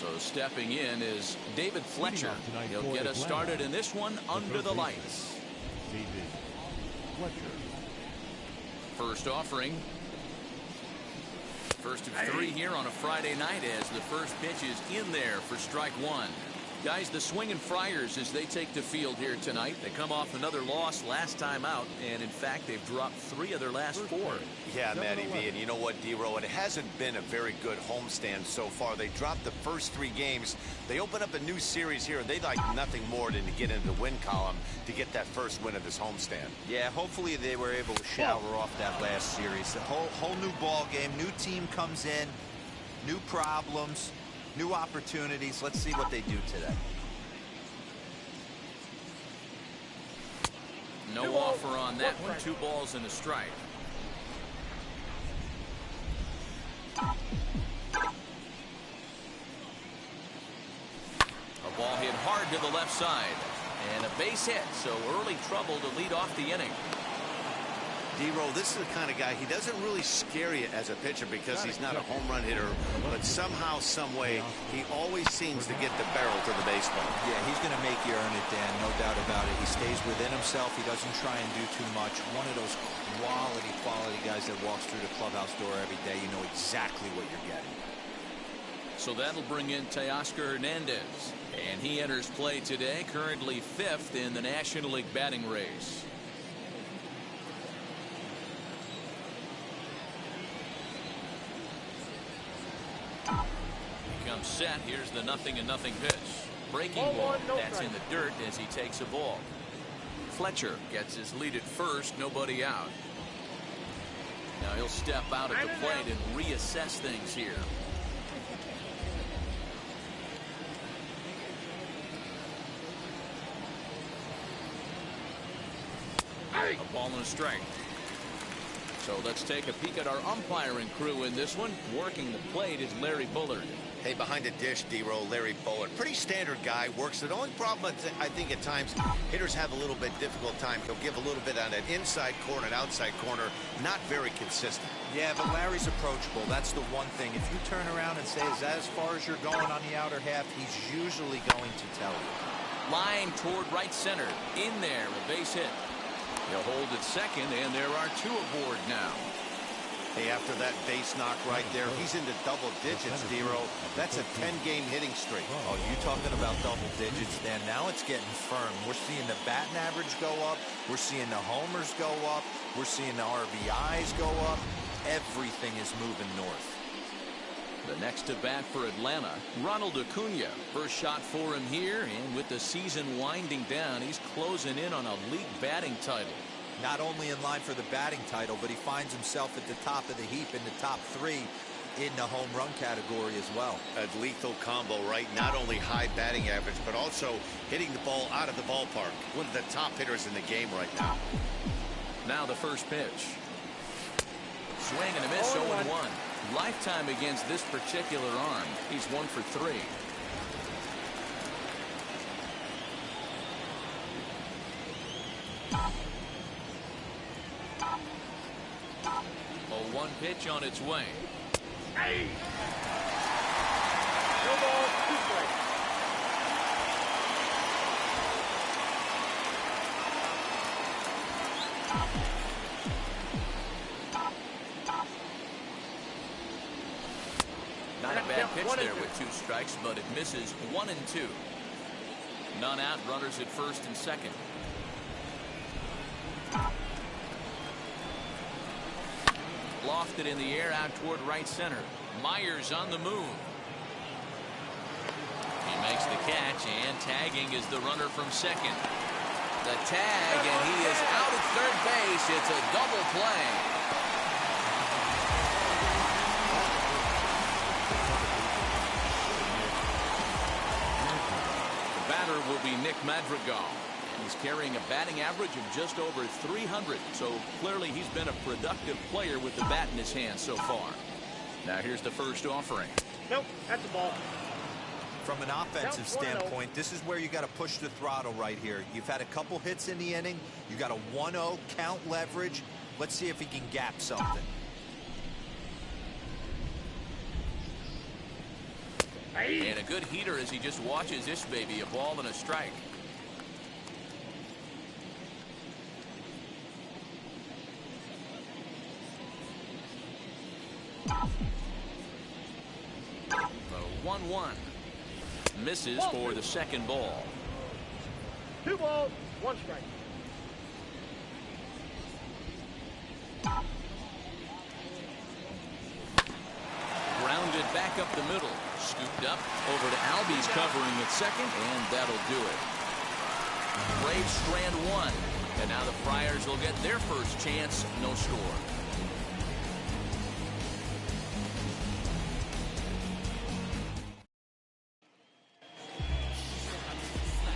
So stepping in is David Fletcher. He'll get us started in this one under the lights. David Fletcher. First offering. First of three here on a Friday night as the first pitch is in there for strike one. Guys, the Swinging Friars, as they take the field here tonight, they come off another loss last time out, and in fact they've dropped 3 of their last 4. Yeah, Matty V, and you know what, D-Row, it hasn't been a very good homestand so far. They dropped the first 3 games. They open up a new series here, and they'd like nothing more than to get into the win column to get that first win of this homestand. Yeah, hopefully they were able to shower off that last series. The whole new ball game, new team comes in, new problems, new opportunities. Let's see what they do today. No offer on that one. 2 balls and a strike. A ball hit hard to the left side. And a base hit, so early trouble to lead off the inning. D-Row, this is the kind of guy, he doesn't really scare you as a pitcher because he's not a home run hitter, but somehow, some way, he always seems to get the barrel to the baseball. Yeah, he's going to make you earn it, Dan, no doubt about it. He stays within himself. He doesn't try and do too much. One of those quality guys that walks through the clubhouse door every day. You know exactly what you're getting. So that'll bring in Teoscar Hernandez. And he enters play today, currently 5th in the National League batting race. Comes set. Here's the 0-0 pitch. Breaking ball. That's in the dirt as he takes a ball. Fletcher gets his lead at first. Nobody out. Now he'll step out at the plate and reassess things here. A ball and a strike. So let's take a peek at our umpiring crew in this one. Working the plate is Larry Bullard. Hey, behind the dish, D-Row, Larry Bullard. Pretty standard guy, works. The only problem, I think, at times, hitters have a little bit difficult time. He'll give a little bit on that inside corner and outside corner. Not very consistent. Yeah, but Larry's approachable. That's the one thing. If you turn around and say, is that as far as you're going on the outer half, he's usually going to tell you. Line toward right center. In there, a base hit. He'll hold at second, and there are 2 aboard now. Hey, after that base knock right there, he's into double digits, D-Row. That's a 10-game hitting streak. Oh, you talking about double digits, Dan. Now it's getting firm. We're seeing the batting average go up. We're seeing the homers go up. We're seeing the RBIs go up. Everything is moving north. The next to bat for Atlanta, Ronald Acuna. First shot for him here, and with the season winding down, he's closing in on a league batting title. Not only in line for the batting title, but he finds himself at the top of the heap in the top 3 in the home run category as well. A lethal combo, right? Not only high batting average, but also hitting the ball out of the ballpark. One of the top hitters in the game right now. Now the first pitch. Swing and a miss, 0-1. Lifetime against this particular arm. He's 1 for 3. 0-1 pitch on its way. Hey. No ball, 2 strikes. Not a bad pitch there with 2 strikes, but it misses 1 and 2. None out, runners at first and second. Lofted in the air out toward right center. Myers on the move. He makes the catch, and tagging is the runner from second. The tag, and he is out at third base. It's a double play. The batter will be Nick Madrigal. He's carrying a batting average of just over 300, so clearly he's been a productive player with the bat in his hand so far. Now here's the first offering. Nope, that's a ball. From an offensive standpoint, this is where you got to push the throttle right here. You've had a couple hits in the inning. You got a 1-0 count leverage. Let's see if he can gap something. And a good heater as he just watches this baby, a ball and a strike. The 1-1 misses for the second ball. 2 balls, 1 strike. Grounded back up the middle. Scooped up over to Albies covering at second, and that'll do it. Braves strand 1. And now the Friars will get their first chance. No score.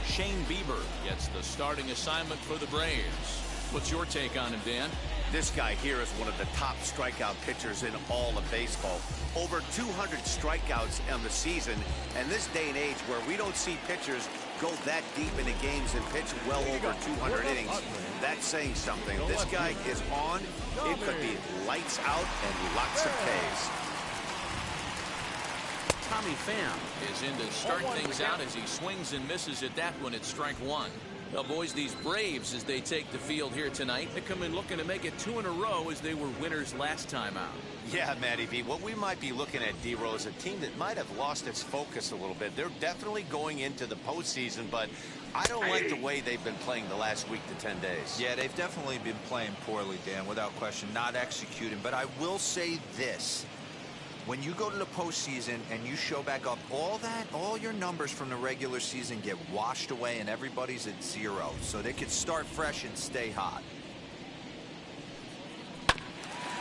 Shane Bieber gets the starting assignment for the Braves. What's your take on him, Dan? This guy here is one of the top strikeout pitchers in all of baseball. Over 200 strikeouts on the season, and this day and age where we don't see pitchers go that deep into games and pitch well over 200 innings, that's saying something. This guy is on. It could be lights out and lots of Ks. Tommy Pham is in to start things out as he swings and misses at that one at strike 1. Well, boys, these Braves, as they take the field here tonight, they come in looking to make it 2 in a row as they were winners last time out. Yeah, Matty V, what we might be looking at, D-Row, is a team that might have lost its focus a little bit. They're definitely going into the postseason, but I don't like the way they've been playing the last week to 10 days. Yeah, they've definitely been playing poorly, Dan, without question, not executing. But I will say this. When you go to the postseason and you show back up, all your numbers from the regular season get washed away and everybody's at 0. So they could start fresh and stay hot.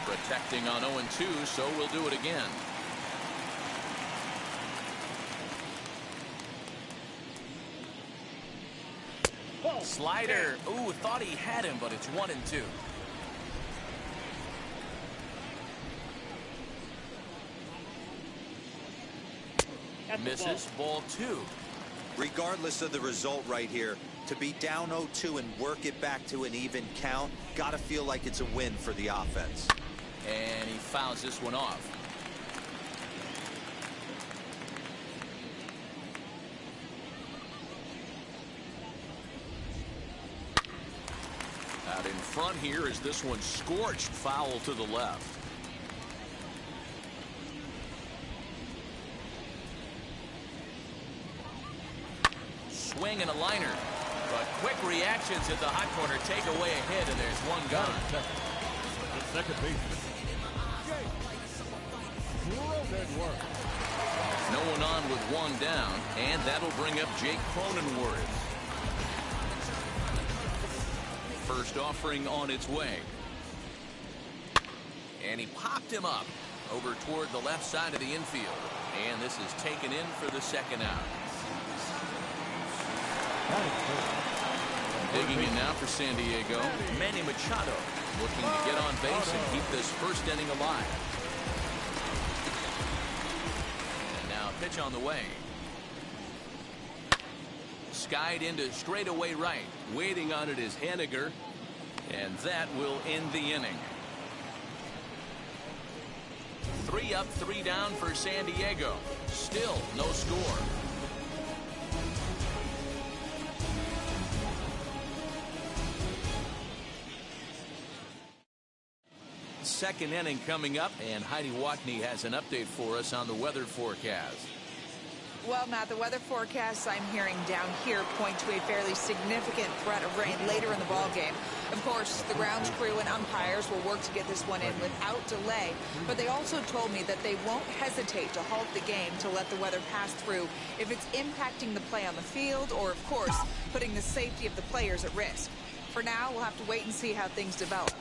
Protecting on 0-2, so we'll do it again. Slider. Ooh, thought he had him, but it's 1-2. Misses, ball 2. Regardless of the result right here, to be down 0-2 and work it back to an even count, gotta feel like it's a win for the offense. And he fouls this one off. Out in front here is this one scorched, foul to the left. Swing and a liner, but quick reactions at the hot corner take away a hit, and there's one gone. The second baseman. No one on with one down, and that'll bring up Jake Cronenworth. First offering on its way. And he popped him up over toward the left side of the infield. And this is taken in for the second out. Digging in now for San Diego, Manny Machado looking to get on base and keep this first inning alive. And now a pitch on the way. Skied into straightaway right. Waiting on it is Henniger, and that will end the inning. 3 up, 3 down for San Diego. Still no score. Second inning coming up, and Heidi Watney has an update for us on the weather forecast. Well, Matt, the weather forecasts I'm hearing down here point to a fairly significant threat of rain later in the ball game. Of course, the grounds crew and umpires will work to get this one in without delay, but they also told me that they won't hesitate to halt the game to let the weather pass through if it's impacting the play on the field or, of course, putting the safety of the players at risk. For now, we'll have to wait and see how things develop.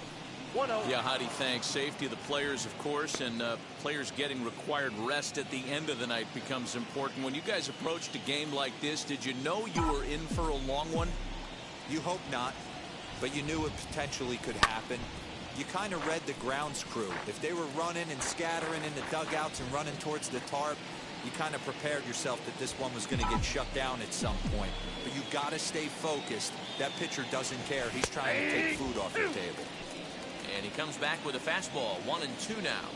1-0. Yeah, Heidi, thanks. Safety of the players, of course, and players getting required rest at the end of the night becomes important. When you guys approached a game like this, did you know you were in for a long one? You hope not, but you knew it potentially could happen. You kind of read the grounds crew. If they were running and scattering in the dugouts and running towards the tarp, you kind of prepared yourself that this one was going to get shut down at some point. But you got to stay focused. That pitcher doesn't care. He's trying to take food off your table. And he comes back with a fastball. 1-2 now.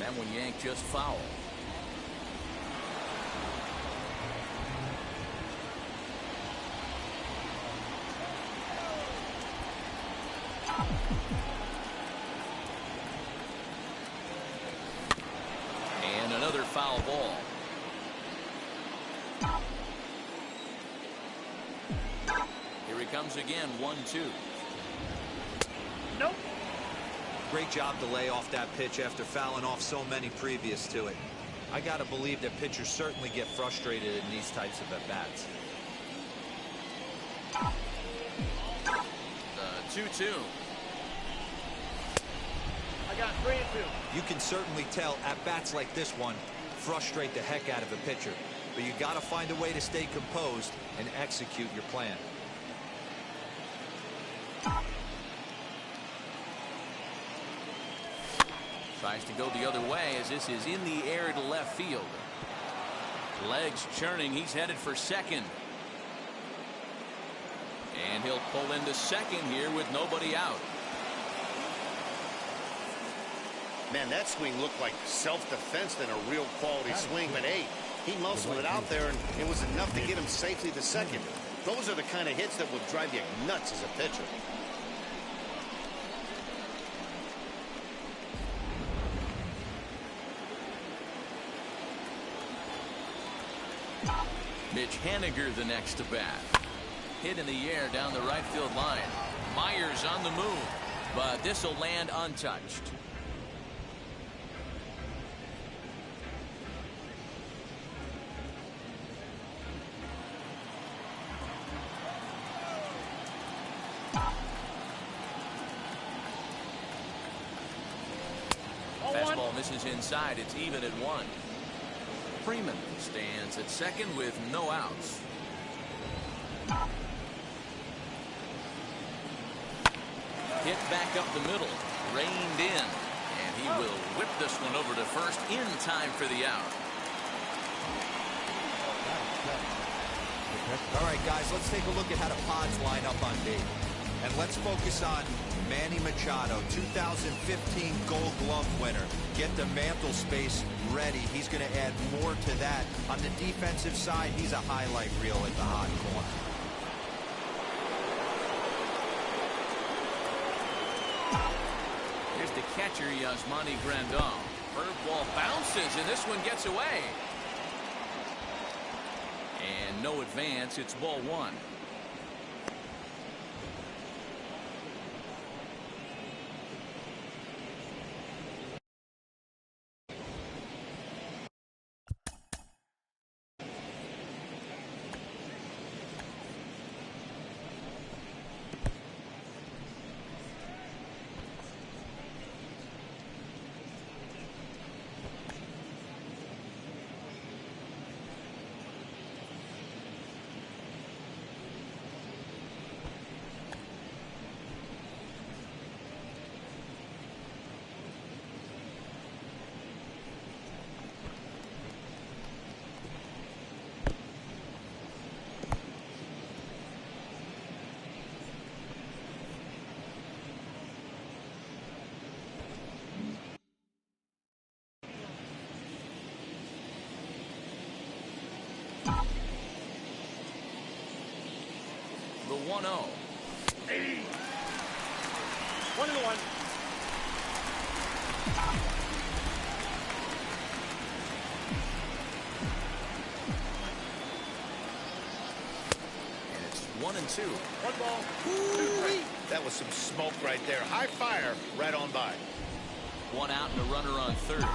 And that one yanked just foul. And another foul ball. Here he comes again, 1-2. Nope. Great job to lay off that pitch after fouling off so many previous to it. I got to believe that pitchers certainly get frustrated in these types of at-bats. The 2-2. I got 3-2. You can certainly tell at-bats like this one frustrate the heck out of a pitcher. But you got to find a way to stay composed and execute your plan. Tries to go the other way as this is in the air to left field. Legs churning. He's headed for second. And he'll pull into second here with nobody out. Man, that swing looked like self-defense than a real quality swing, but hey, he muscled it out there, and it was enough to get him safely to second. Those are the kind of hits that will drive you nuts as a pitcher. Mitch Haniger the next to bat. Hit in the air down the right field line. Myers on the move, but this will land untouched. Fastball misses inside. It's even at 1. Freeman stands at second with no outs. Hit back up the middle, reined in, and he will whip this one over to first in time for the out. All right, guys, let's take a look at how the Pods line up on D. And let's focus on Manny Machado, 2015 Gold Glove winner. Get the mantle space ready. He's going to add more to that. On the defensive side, he's a highlight reel at the hot corner. Here's the catcher, Yasmani Grandal. Curveball bounces, and this one gets away. And no advance. It's ball 1. The 1-0. 1-1. And it's 1-2. 1 ball. 2 strikes. That was some smoke right there. High fire right on by. 1 out and a runner on third.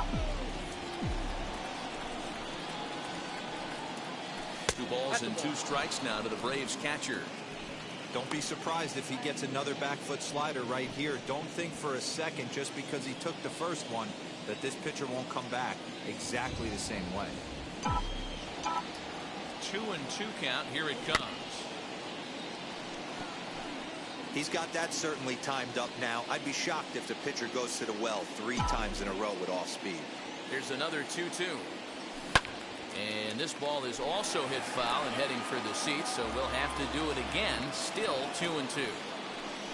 2 balls and 2 strikes now to the Braves catcher. Don't be surprised if he gets another back foot slider right here. Don't think for a second, just because he took the first one, that this pitcher won't come back exactly the same way. 2-2 count. Here it comes. He's got that certainly timed up now. I'd be shocked if the pitcher goes to the well 3 times in a row with off speed. Here's another 2-2. And this ball is also hit foul and heading for the seats, so we'll have to do it again. Still 2-2.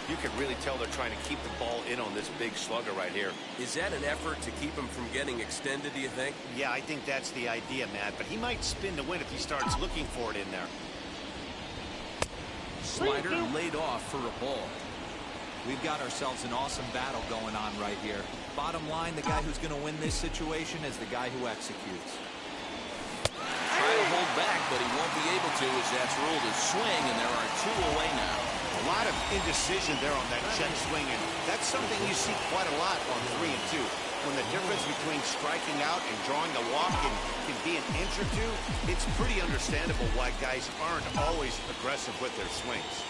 You can really tell they're trying to keep the ball in on this big slugger right here. Is that an effort to keep him from getting extended, do you think? Yeah, I think that's the idea, Matt, but he might spin to win if he starts looking for it in there. Slider laid off for a ball. We've got ourselves an awesome battle going on right here. Bottom line, the guy who's going to win this situation is the guy who executes. Try to hold back, but he won't be able to as that's ruled a swing, and there are 2 away now. A lot of indecision there on that check swing, and that's something you see quite a lot on 3 and 2. When the difference between striking out and drawing a walk can be an inch or two, it's pretty understandable why guys aren't always aggressive with their swings.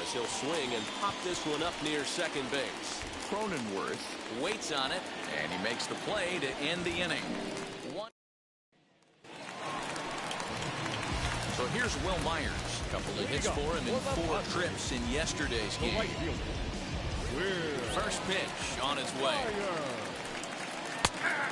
As he'll swing and pop this one up near second base. Cronenworth waits on it, and he makes the play to end the inning. So here's Will Myers. A couple of hits for him in 4 trips in yesterday's game. First pitch on its way.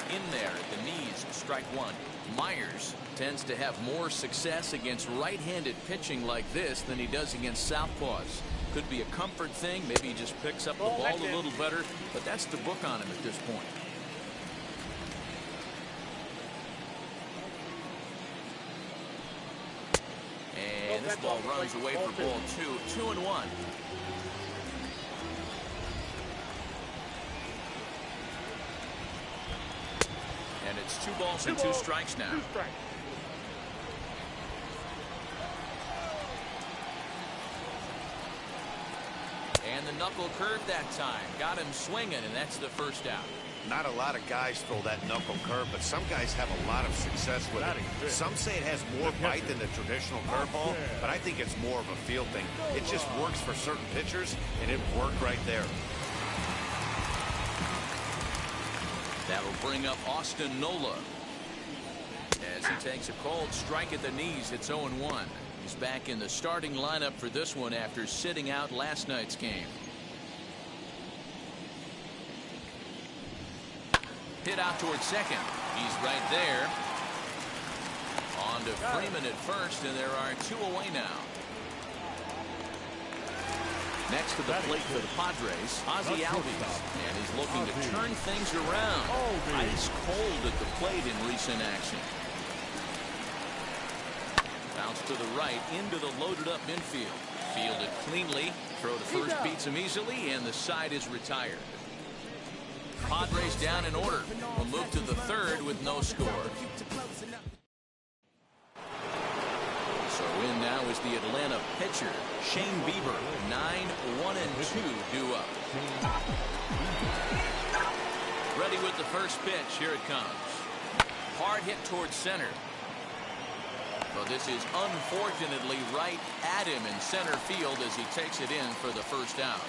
In there at the knees, strike 1. Myers tends to have more success against right-handed pitching like this than he does against southpaws. Could be a comfort thing. Maybe he just picks up the ball a little better, but that's the book on him at this point. And this ball runs away for ball 2. 2-1. And it's 2 balls and 2 strikes now. And the knuckle curve that time. Got him swinging, and that's the first out. Not a lot of guys throw that knuckle curve, but some guys have a lot of success with it. Some say it has more bite than the traditional curveball, but I think it's more of a feel thing. It just works for certain pitchers, and it worked right there. That'll bring up Austin Nola. As he takes a cold strike at the knees, it's 0-1. He's back in the starting lineup for this one after sitting out last night's game. Hit out towards second. He's right there. On to Freeman at first, and there are 2 away now. Next to the plate for the Padres, Ozzie Albies, and he's looking to turn things around. Ice cold at the plate in recent action. Bounce to the right into the loaded up infield. Fielded cleanly. Throw to first beats him easily, and the side is retired. Padres down in order. We'll move to the 3rd with no score. So in now is the Atlanta pitcher, Shane Bieber. 9-1-2 due up. Ready with the first pitch. Here it comes. Hard hit towards center. Well, this is unfortunately right at him in center field as he takes it in for the first out.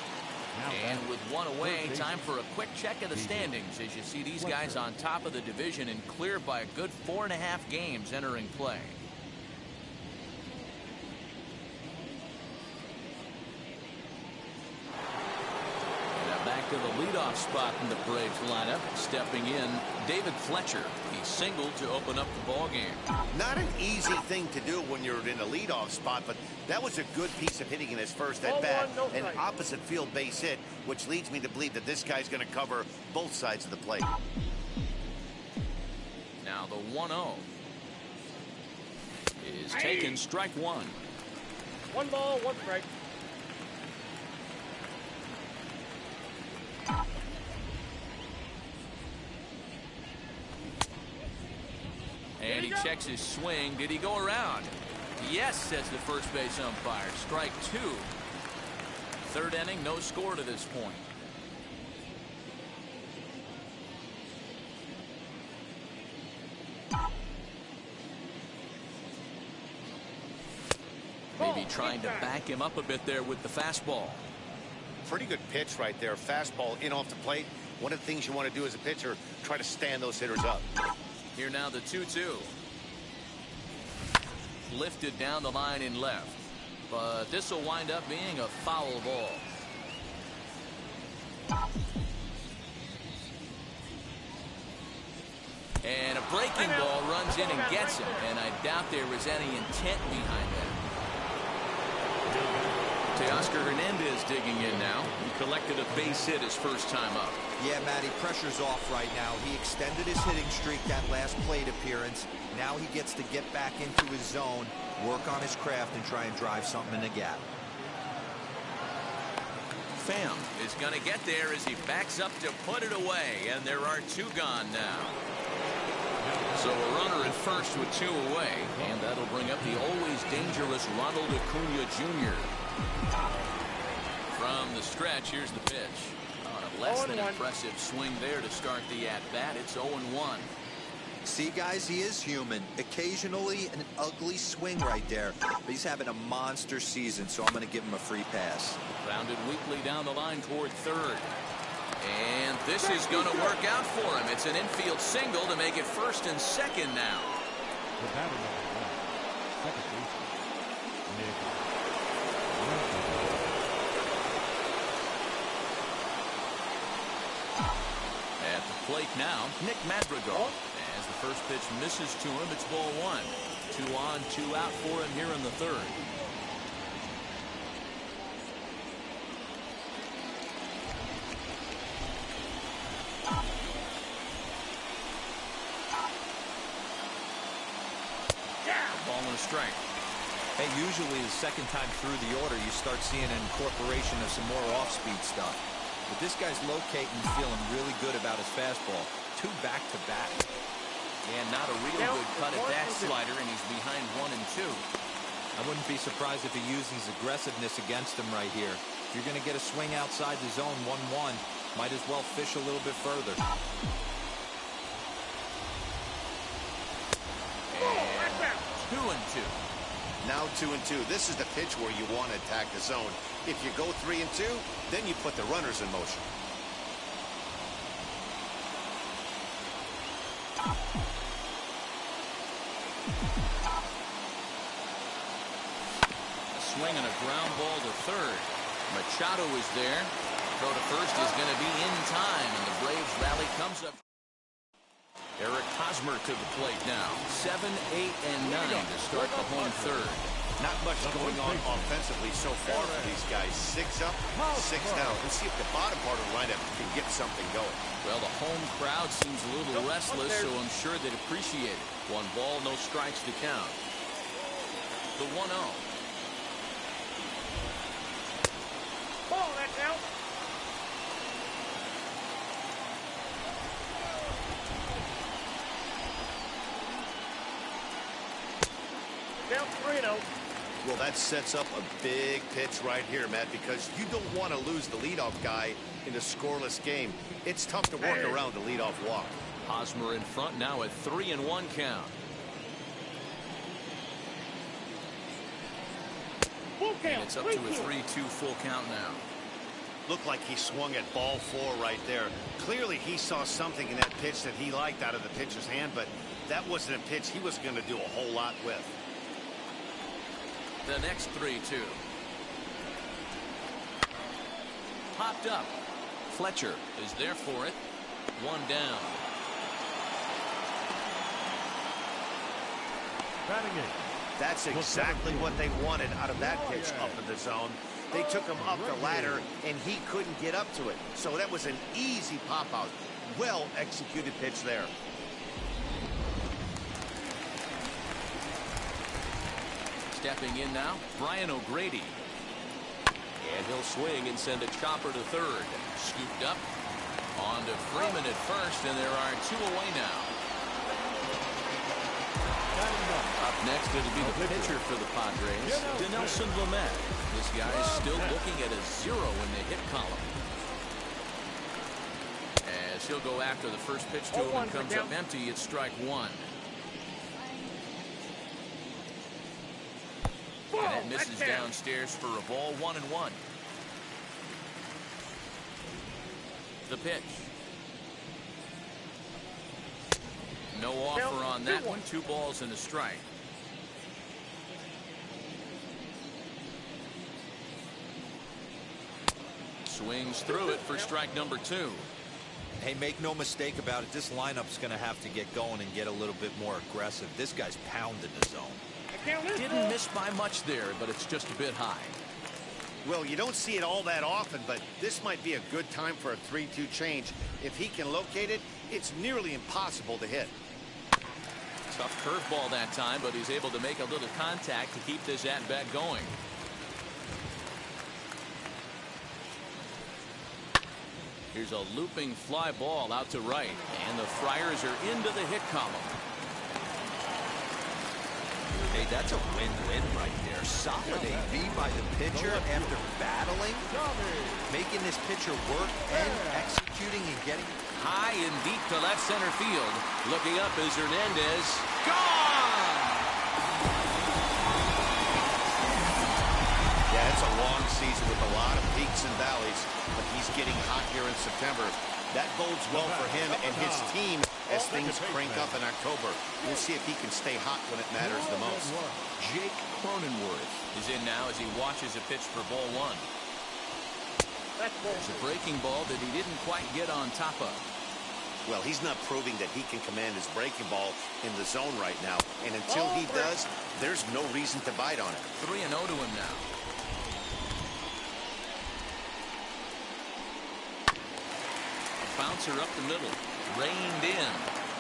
And with 1 away, time for a quick check of the standings as you see these guys on top of the division and clear by a good 4.5 games entering play. Back to the leadoff spot in the Braves lineup. Stepping in, David Fletcher. He singled to open up the ball game. Not an easy thing to do when you're in a leadoff spot, but that was a good piece of hitting in his first at bat. An opposite field base hit, which leads me to believe that this guy's going to cover both sides of the plate. Now the 1-0 is taken, strike 1. 1 ball, 1 strike. And he checks his swing. Did he go around? Yes, says the first base umpire. Strike 2. 3rd inning, no score to this point. Maybe trying to back him up a bit there with the fastball. Pretty good pitch right there. Fastball in off the plate. One of the things you want to do as a pitcher, try to stand those hitters up. Here now the 2-2. Lifted down the line in left. But this will wind up being a foul ball. And a breaking ball runs in and gets him. And I doubt there was any intent behind that. Teoscar Hernandez digging in now. He collected a base hit his first time up. Yeah, Matty, pressure's off right now. He extended his hitting streak that last plate appearance. Now he gets to get back into his zone, work on his craft, and try and drive something in the gap. Pham is going to get there as he backs up to put it away, and there are two gone now. So a runner at first with two away, and that'll bring up the always dangerous Ronald Acuna Jr. From the stretch, here's the pitch. On a less than impressive swing there to start the at-bat. It's 0-1. See, guys, he is human. Occasionally an ugly swing right there, but he's having a monster season, so I'm going to give him a free pass. Grounded weakly down the line toward third. And this is going to work out for him. It's an infield single to make it first and second now. The batter number 1, second baseman, Nick. At the plate now, Nick Madrigal. As the first pitch misses to him, it's ball one. 2 on, 2 out for him here in the third. Ball and a strike. Hey, usually the second time through the order, you start seeing an incorporation of some more off-speed stuff. But this guy's locating, feeling really good about his fastball. 2 back-to-back. And not a real good cut at that slider, and he's behind 1 and 2. I wouldn't be surprised if he used his aggressiveness against him right here. If you're going to get a swing outside the zone 1-1, might as well fish a little bit further. And 2 and 2. Now 2 and 2. This is the pitch where you want to attack the zone. If you go 3 and 2, then you put the runners in motion. A swing and a ground ball to third. Machado is there. Throw to first is going to be in time, and the Braves rally comes up. Eric Hosmer to the plate now. 7, 8, and 9 to start the home third. Not much going on offensively so far for these guys. 6 up, 6 down. We'll see if the bottom part of the lineup can get something going. Well, the home crowd seems a little restless, so I'm sure they'd appreciate it. 1 ball, no strikes to count. The 1-0. Ball, that's out. Down 3-0. Well, that sets up a big pitch right here, Matt, because you don't want to lose the leadoff guy in a scoreless game. It's tough to work around the leadoff walk. Hosmer in front now at 3-1 count. Full count. And it's up to a 3-2 full count now. Looked like he swung at ball 4 right there. Clearly he saw something in that pitch that he liked out of the pitcher's hand, but that wasn't a pitch he was going to do a whole lot with. The next 3-2. Popped up. Fletcher is there for it. 1 down. Batting it. That's exactly what they wanted out of that pitch up in the zone. They took him up the ladder, and he couldn't get up to it. So that was an easy pop-out. Well-executed pitch there. Stepping in now, Brian O'Grady. And he'll swing and send a chopper to third. Scooped up. On to Freeman at first, and there are 2 away now. Up next, it'll be the pitcher for the Padres, Dinelson Lamet. This guy is still looking at a 0 in the hit column. As he'll go after the first pitch to him and comes up empty, it's strike 1. And that misses downstairs for a ball. 1-1. The pitch. No offer on that one. 2 balls and a strike. Swings through it for strike number 2. Hey, make no mistake about it. This lineup's going to have to get going and get a little bit more aggressive. This guy's pounding the zone. Didn't miss by much there, but it's just a bit high. Well, you don't see it all that often, but this might be a good time for a 3-2 change. If he can locate it, it's nearly impossible to hit. Tough curveball that time, but he's able to make a little contact to keep this at-bat going. Here's a looping fly ball out to right, and the Friars are into the hit column. Hey, that's a win-win right there. Solid AB by the pitcher after battling, making this pitcher work and executing and getting high and deep to left center field. Looking up is Hernandez. Gone! Yeah, it's a long season with a lot of peaks and valleys, but he's getting hot here in September. That bodes well for him and his team as things crank up in October. We'll see if he can stay hot when it matters the most. Jake Cronenworth is in now as he watches a pitch for ball one. There's a breaking ball that he didn't quite get on top of. Well, he's not proving that he can command his breaking ball in the zone right now. And until he does, there's no reason to bite on it. 3-0 to him now. Bouncer up the middle, reined in,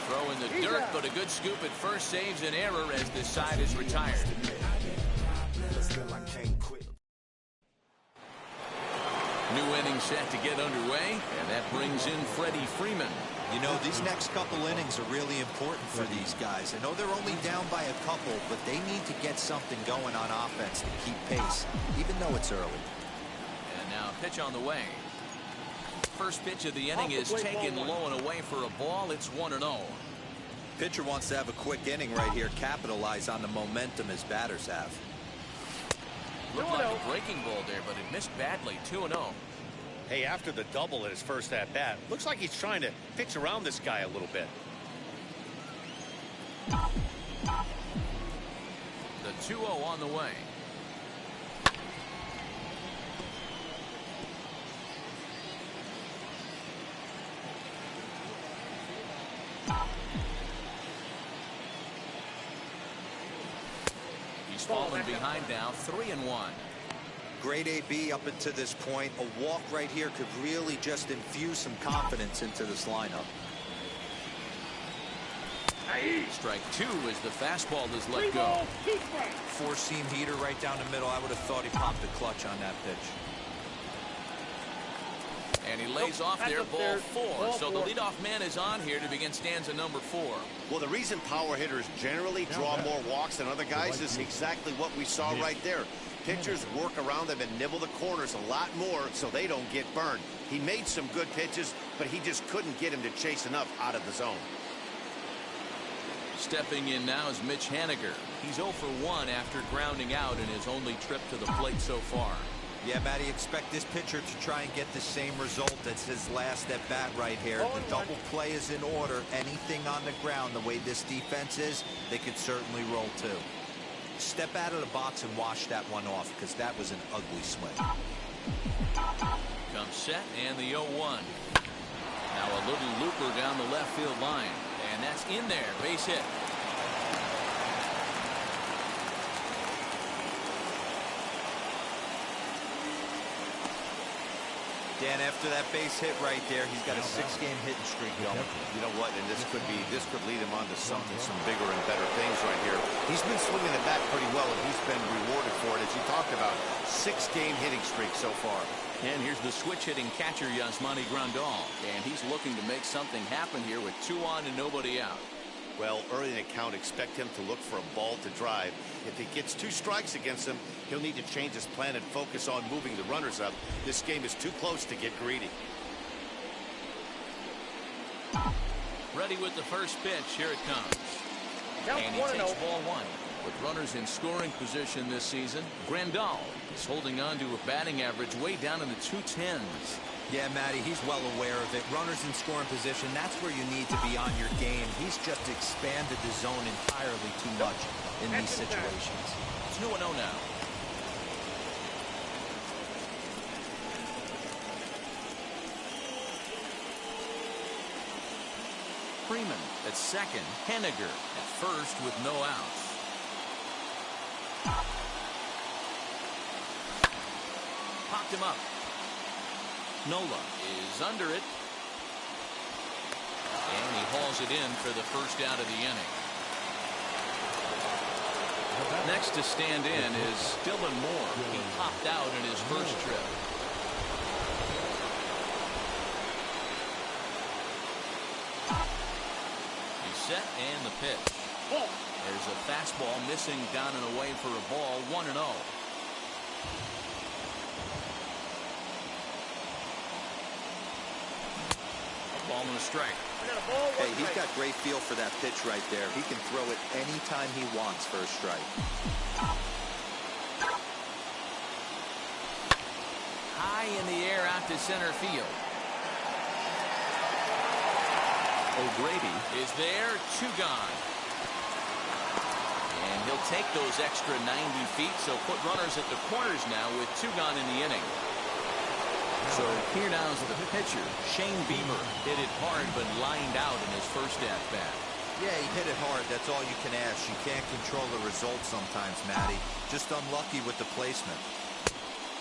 throw in the dirt, but a good scoop at first saves an error as this side is retired. New inning set to get underway, and that brings in Freddie Freeman. You know, these next couple innings are really important for these guys. I know they're only down by a couple, but they need to get something going on offense to keep pace, even though it's early. And now pitch on the way. First pitch of the inning is taken low and away for a ball. It's 1-0. Pitcher wants to have a quick inning right here, capitalize on the momentum his batters have. Looked like a breaking ball there, but it missed badly. 2-0. Hey, after the double at his first at-bat, looks like he's trying to pitch around this guy a little bit. The 2-0 on the way. He's fallen behind now, 3-1. Great AB up until this point. A walk right here could really just infuse some confidence into this lineup. Strike 2 as the fastball is let go. Four-seam heater right down the middle. I would have thought he popped the clutch on that pitch. And he lays off there, ball 4. So the leadoff man is on here to begin stanza number 4. Well, the reason power hitters generally draw more walks than other guys is exactly what we saw right there. Pitchers work around them and nibble the corners a lot more so they don't get burned. He made some good pitches, but he just couldn't get him to chase enough out of the zone. Stepping in now is Mitch Haniger. He's 0 for 1 after grounding out in his only trip to the plate so far. Yeah, Matty, expect this pitcher to try and get the same result as his last at bat right here. The double play is in order. Anything on the ground, the way this defense is, they could certainly roll too. Step out of the box and wash that one off, because that was an ugly swing. Comes set and the 0-1. Now a little looper down the left field line, and that's in there. Base hit. Dan, after that base hit right there, he's got a 6-game hitting streak going. You know what? And this could lead him on to some bigger and better things right here. He's been swinging the bat pretty well, and he's been rewarded for it, as you talked about. 6-game hitting streak so far. And here's the switch hitting catcher, Yasmani Grandal, and he's looking to make something happen here with 2 on and nobody out. Well, early in the count, expect him to look for a ball to drive. If he gets 2 strikes against him, he'll need to change his plan and focus on moving the runners up. This game is too close to get greedy. Ready with the first pitch. Here it comes. And he takes ball 1. With runners in scoring position this season, Grandal is holding on to a batting average way down in the 210s. Yeah, Matty, he's well aware of it. Runners in scoring position, that's where you need to be on your game. He's just expanded the zone entirely too much in these situations. 2-0 now. Freeman at second, Haniger at first with no outs. 1 him up. Nola is under it. And he hauls it in for the first out of the inning. Next to stand in is Dylan Moore. He popped out in his first trip. He's set and the pitch. There's a fastball missing down and away for a ball. 1-0. Ball and a strike. Hey, he's got great feel for that pitch right there. He can throw it anytime he wants for a strike. High in the air out to center field. O'Grady is there. 2 gone. And he'll take those extra 90 feet, so put runners at the corners now with 2 gone in the inning. So here now's the pitcher, Shane Bieber. Hit it hard but lined out in his first at-bat. Yeah, he hit it hard. That's all you can ask. You can't control the result sometimes, Matty. Just unlucky with the placement.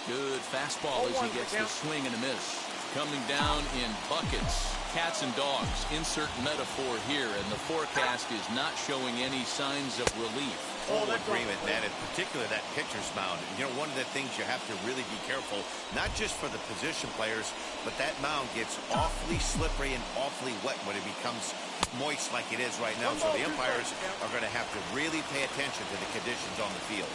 Good fastball as he gets the swing and a miss. Coming down in buckets. Cats and dogs. Insert metaphor here, and the forecast is not showing any signs of relief. Full agreement, man. In particular, that pitcher's mound. You know, one of the things you have to really be careful, not just for the position players, but that mound gets awfully slippery and awfully wet when it becomes moist like it is right now. So the umpires are going to have to really pay attention to the conditions on the field.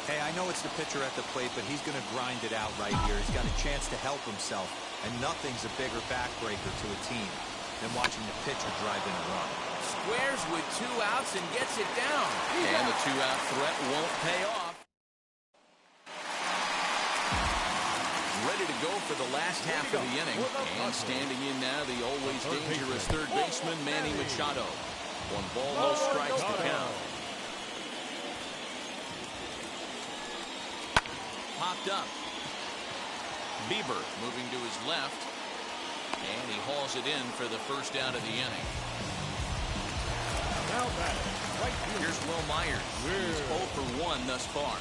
Hey, I know it's the pitcher at the plate, but he's going to grind it out right here. He's got a chance to help himself, and nothing's a bigger backbreaker to a team than watching the pitcher drive in a run. Squares with 2 outs and gets it down. And the 2-out threat won't pay off. Ready to go for the last half of the inning. And standing in now, the always dangerous third baseman, Manny Machado. 1 ball, no strikes to count. Popped up. Bieber moving to his left. And he hauls it in for the first out of the inning. Now batting, right fielder. Here's Will Myers. He's 0 for 1 thus far.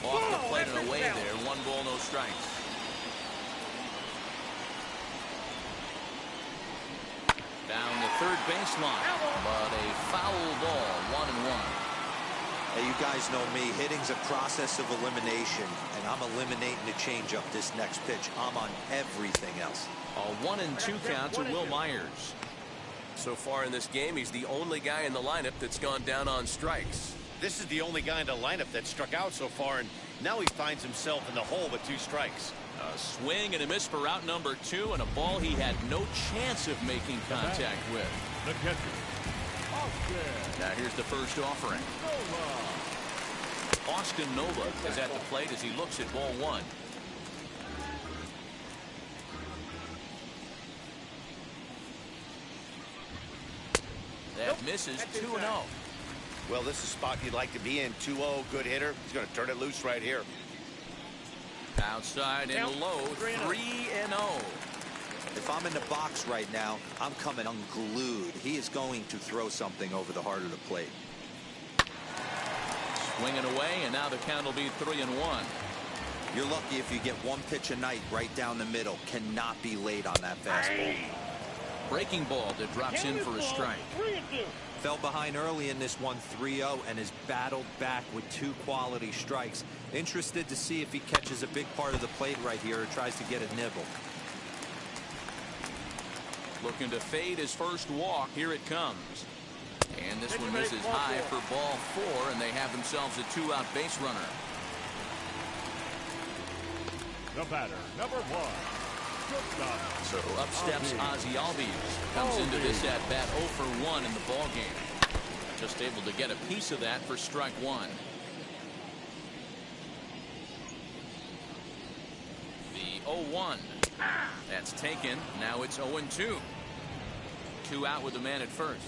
Off the plate and away there. 1 ball, no strikes. Down the third baseline. But a foul ball. 1-1. Hey, you guys know me. Hitting's a process of elimination, and I'm eliminating the changeup this next pitch. I'm on everything else. A 1-2 count to Will Myers. So far in this game, he's the only guy in the lineup that's gone down on strikes. This is the only guy in the lineup that struck out so far, and now he finds himself in the hole with 2 strikes. A swing and a miss for out number 2, and a ball he had no chance of making contact with. The catcher. Now here's the first offering. Austin Nova is at the plate as he looks at ball 1. That misses. 2-0. Well, this is a spot you'd like to be in. 2-0, good hitter. He's going to turn it loose right here. Outside and low. 3-0. If I'm in the box right now, I'm coming unglued. He is going to throw something over the heart of the plate. Swinging away, and now the count will be 3-1. You're lucky if you get 1 pitch a night right down the middle. Cannot be late on that fastball. Breaking ball that drops in for a strike. Fell behind early in this one, 3-0, and has battled back with 2 quality strikes. Interested to see if he catches a big part of the plate right here or tries to get a nibble. Looking to fade his first walk. Here it comes. And this one misses high for ball 4, and they have themselves a 2-out base runner. The batter, number 1. So up steps Ozzie Albies. Comes into this at bat 0 for 1 in the ball game. Just able to get a piece of that for strike 1. The 0-1. That's taken. Now it's 0-2. 2 out with the man at first.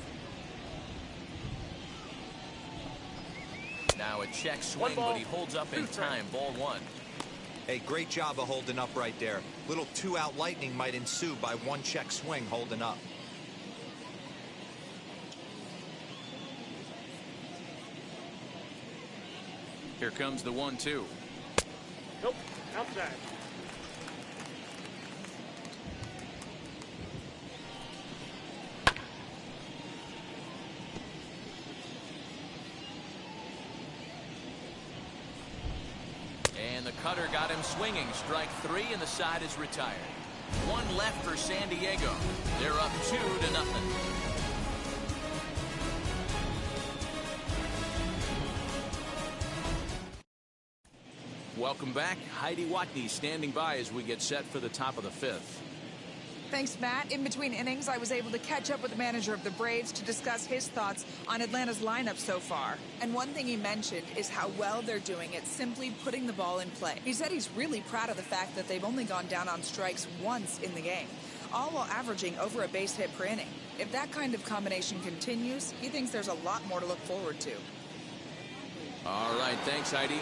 Now a check swing, but he holds up in time. Ball 1. Hey, great job of holding up right there. Little 2-out lightning might ensue by 1 check swing holding up. Here comes the 1-2. Nope. Outside. And the cutter got him swinging. Strike 3, and the side is retired. One left for San Diego. They're up 2-0. Welcome back. Heidi Watney standing by as we get set for the top of the 5th. Thanks, Matt. In between innings, I was able to catch up with the manager of the Braves to discuss his thoughts on Atlanta's lineup so far. And one thing he mentioned is how well they're doing at simply putting the ball in play. He said he's really proud of the fact that they've only gone down on strikes once in the game, all while averaging over a base hit per inning. If that kind of combination continues, he thinks there's a lot more to look forward to. All right, thanks, Heidi.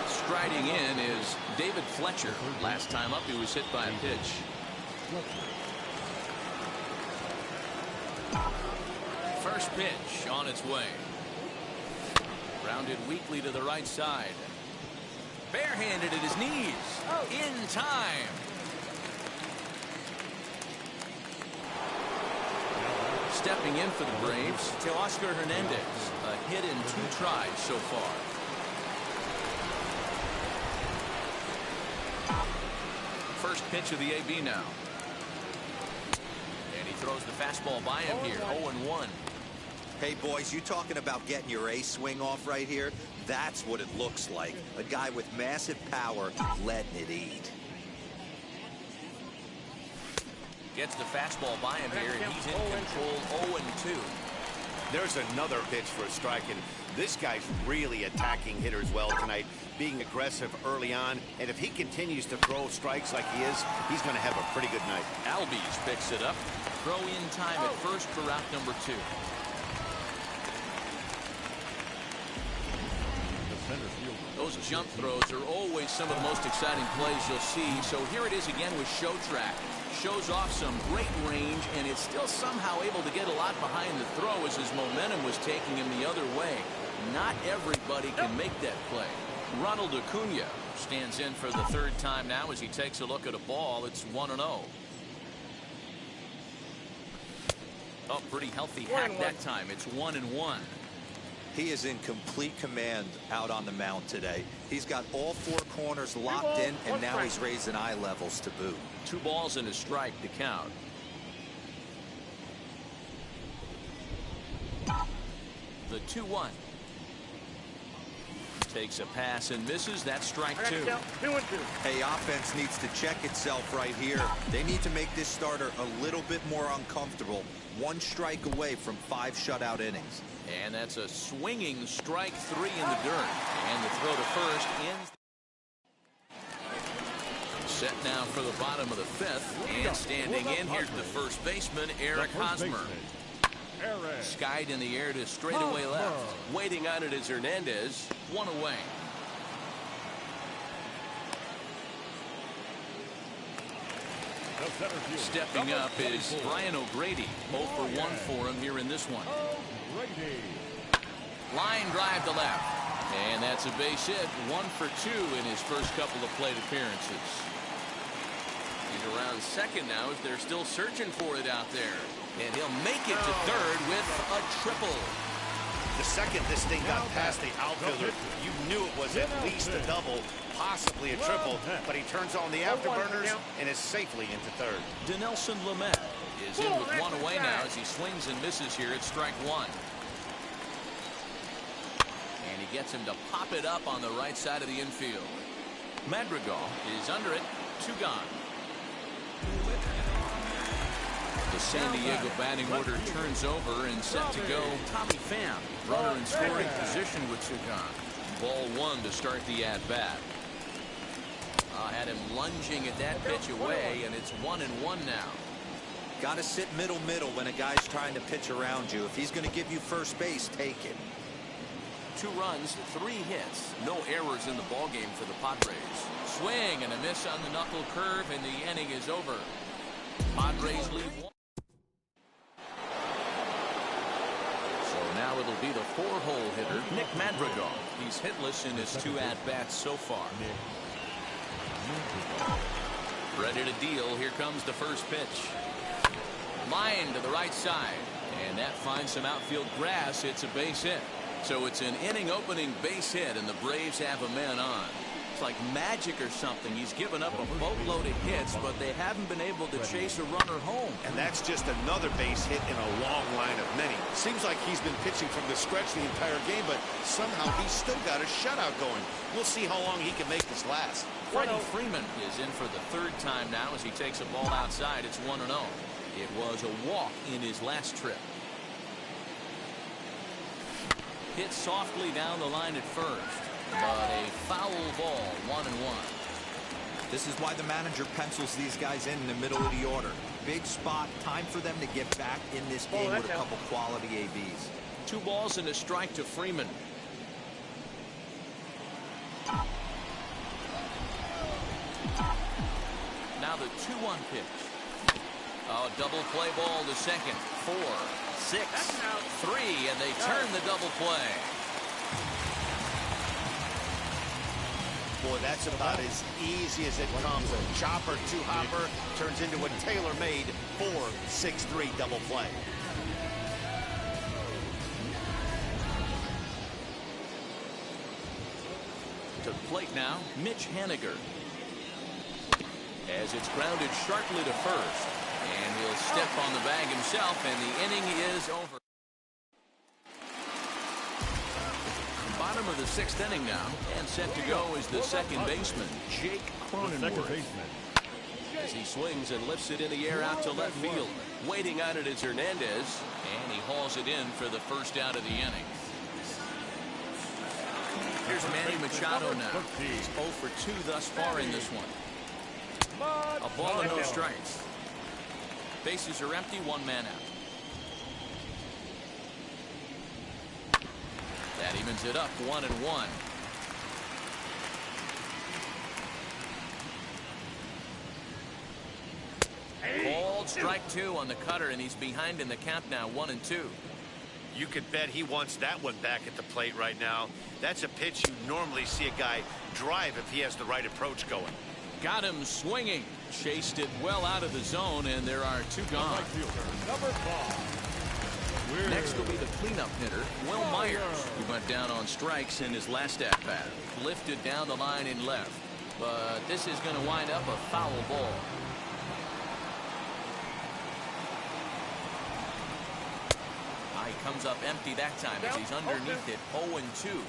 Striding in is David Fletcher. Last time up, he was hit by a pitch. First pitch on its way. Grounded weakly to the right side. Barehanded at his knees. In time. Stepping in for the Braves, Teoscar Hernandez. A hit in 2 tries so far. First pitch of the AB now. And he throws the fastball by him here. 0-1. Hey, boys, you talking about getting your ace swing off right here? That's what it looks like. A guy with massive power letting it eat. Gets the fastball by him here, and he's in control. 0-2. There's another pitch for a strike, and this guy's really attacking hitters well tonight, being aggressive early on, and if he continues to throw strikes like he is, he's going to have a pretty good night. Albies picks it up. Throw in time at first for route number 2. Those jump throws are always some of the most exciting plays you'll see. So here it is again with Show Track. Shows off some great range, and is still somehow able to get a lot behind the throw as his momentum was taking him the other way. Not everybody can make that play. Ronald Acuna stands in for the 3rd time now as he takes a look at a ball. It's 1-0. Oh, pretty healthy hack that time. It's 1-1. He is in complete command out on the mound today. He's got all 4 corners locked in, and now he's raising eye levels to boot. 2 balls and a strike to count. The 2-1. Takes a pass and misses. That's strike 2. 2-2. Hey, offense needs to check itself right here. They need to make this starter a little bit more uncomfortable. 1 strike away from 5 shutout innings. And that's a swinging strike 3 in the dirt. And the throw to first ends. Set now for the bottom of the 5th. And standing in, here's the first baseman, Eric Hosmer. Skied in the air to straightaway left. Waiting on it is Hernandez. 1 away. Stepping up is Brian O'Grady. 0 for 1 for him here in this one. Line drive to left. And that's a base hit. 1 for 2 in his first couple of plate appearances. He's around second now as they're still searching for it out there. And he'll make it to third with a triple. The second this thing got past the outfielder, you knew it was at least a double, possibly a triple, but he turns on the afterburners and is safely into third. Dinelson Lamet is in with 1 away now as he swings and misses here at strike 1. And he gets him to pop it up on the right side of the infield. Madrigal is under it. 2 gone. The San Diego batting order turns over and set to go. Tommy Pham, runner in scoring position with 2 gone. Ball 1 to start the at-bat. Had him lunging at that pitch away, and it's 1-1 now. Got to sit middle when a guy's trying to pitch around you. If he's going to give you first base, take it. 2 runs, 3 hits, no errors in the ballgame for the Padres. Swing and a miss on the knuckle curve, and the inning is over. Padres lead 1. So now Now it'll be the 4-hole hitter, Nick Madrigal. He's hitless in his 2 at-bats so far. Ready to deal. Here comes the first pitch. Line to the right side. And that finds some outfield grass. It's a base hit. So it's an inning-opening base hit, and the Braves have a man on. It's like magic or something. He's given up a boatload of hits, but they haven't been able to chase a runner home. And that's just another base hit in a long line of many. Seems like he's been pitching from the stretch the entire game, but somehow he's still got a shutout going. We'll see how long he can make this last. Freddie Freeman is in for the 3rd time now as he takes a ball outside. It's 1-0. It was a walk in his last trip. Hit softly down the line at first, but a foul ball, 1-1. This is why the manager pencils these guys in the middle of the order. Big spot, time for them to get back in this game with a couple quality ABs. 2 balls and a strike to Freeman. Now the 2-1 pitch. Oh, double play ball to second. 4, 6, 3, and they turn the double play. Boy, that's about as easy as it comes. A chopper, 2-hopper turns into a tailor-made 4-6-3 double play. To the plate now, Mitch Haniger. As it's grounded sharply to first. And he'll step on the bag himself, and the inning is over. Bottom of the 6th inning now, and set to go is the second baseman, Jake Cronenworth. As he swings and lifts it in the air out to left field. Waiting on it is Hernandez, and he hauls it in for the first out of the inning. Here's Manny Machado now. He's 0 for 2 thus far in this one. A ball and no strikes. Bases are empty, 1 man out. That evens it up, 1-1. Called strike 2 on the cutter, and he's behind in the count now, 1-2. You could bet he wants that one back at the plate right now. That's a pitch you normally see a guy drive if he has the right approach going. Got him swinging. Chased it well out of the zone, and there are 2 gone. Number 5. Next will be the cleanup hitter, Will Myers, who went down on strikes in his last at-bat. Lifted down the line in left. But this is going to wind up a foul ball. He comes up empty that time as he's underneath it, 0-2.